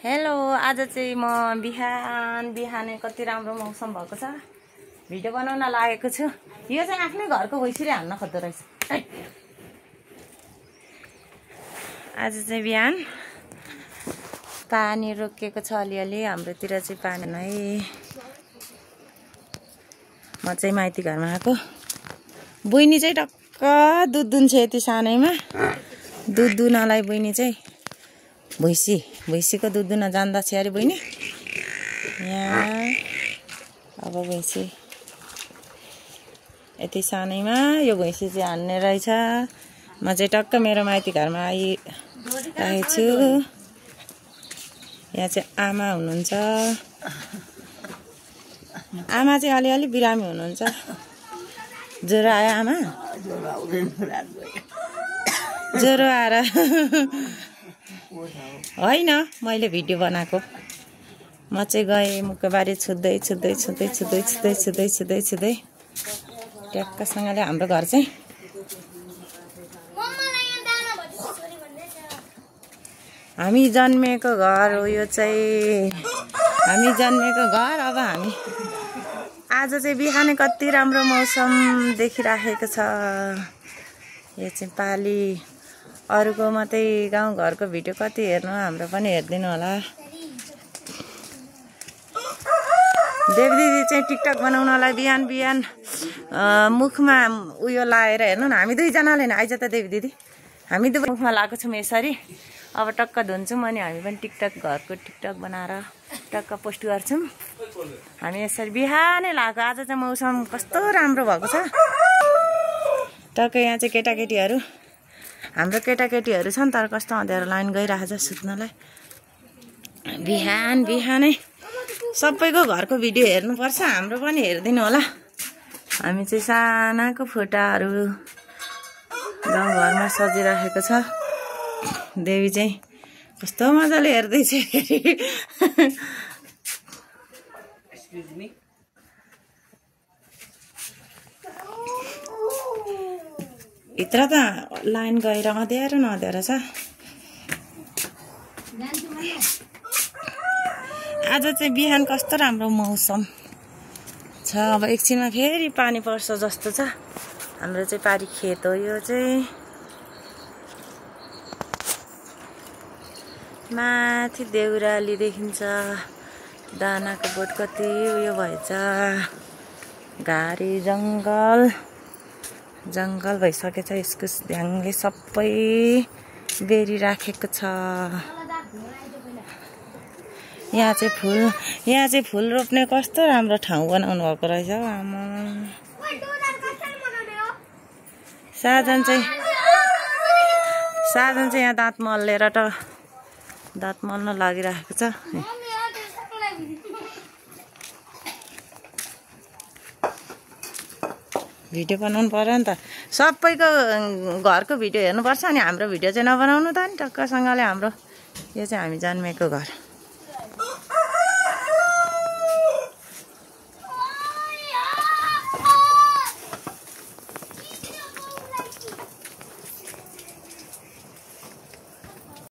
Hello, आज चाहिँ म बिहानै कति राम्रो मौसम भएको छ। भिडियो बनाउन लागेको छु। यो चाहिँ आफ्नै घरको भैँसीले हान्न खोज्दो रहेछ। आज चाहिँ बिहान पानी रोकिएको छ अलिअलि। हाम्रोतिर चाहिँ पानी नै। म चाहिँ माइती घरमा आएको। बहिनी चाहिँ टक्क दुध दुन्छ यति सानैमा। दुध दुनलाई बहिनी चाहिँ भैँसीको दुध दुन जान्दा छ अरे बहिनी। यहाँ अब भैँसी यति सानैमा यो भैँसी चाहिँ हान्ने रहेछ। म चाहिँ टक्क मेरो माइती घरमा आइरहेको छु। यहाँ चाहिँ आमा हुनुहुन्छ। आमा चाहिँ अलिअलि बिरामी हुनुहुन्छ। ज्वरो आयो आमा? ज्वरो आएर होइन, मैले भिडियो बनाएको। म चाहिँ गएँ मुखबारी छुँदै ट्याक्कसँगले हाम्रो घर चाहिँ हामी जन्मेको घर हो। यो चाहिँ हामी जन्मेको घर। अब हामी आज चाहिँ बिहानै कति राम्रो मौसम देखिराखेको छ। यो चाहिँ पाली अरूको मात्रै गाउँघरको भिडियो कति हेर्नु, हाम्रो पनि हेरिदिनु होला। देव दिदी चाहिँ टिकटक बनाउनलाई बिहान मुखमा उयो लाएर हेर्नु न। हामी दुईजनाले नि आइज त देव दिदी, हामी दुई मुखमा लगाएको छौँ यसरी। अब टक्क धुन्छौँ अनि हामी पनि घरको टिकटक बनाएर टक्क पोस्ट गर्छौँ। हामी यसरी बिहानै लगाएको। आज चाहिँ मौसम कस्तो राम्रो भएको छ। टक्क यहाँ चाहिँ केटाकेटीहरू, हाम्रो केटाकेटीहरू छन् तर कस्तो अँध्यारो लाइन गइरहेको छ सुत्नलाई। बिहानै सबैको घरको भिडियो हेर्नुपर्छ, हाम्रो पनि हेरिदिनु होला। हामी चाहिँ सानाको फोटाहरू गाउँघरमा सजिराखेको छ। देवी चाहिँ कस्तो मजाले हेर्दैछ। भित्र त लाइन गएर अँध्यारो छ। आज चाहिँ बिहान कस्तो राम्रो मौसम छ। अब एकछिनमा फेरि पानी पर्छ जस्तो छ। हाम्रो चाहिँ पारी खेत हो। यो चाहिँ माथि देउराली देखिन्छ। दानाको बोट कति उयो भएछ। घारी जङ्गल भइसकेछ। इस्कुस ध्याङले सबै बेरिराखेको छ। यहाँ चाहिँ फुल रोप्ने कस्तो राम्रो ठाउँ बनाउनु भएको रहेछ। आमा साजन चाहिँ यहाँ दाँत मल्न लागिरहेको छ। भिडियो बनाउनु पर्यो नि त। सबैको घरको भिडियो हेर्नुपर्छ अनि हाम्रो भिडियो चाहिँ नबनाउनु त नि। टक्कसँगले हाम्रो यो चाहिँ हामी जन्मेको घर।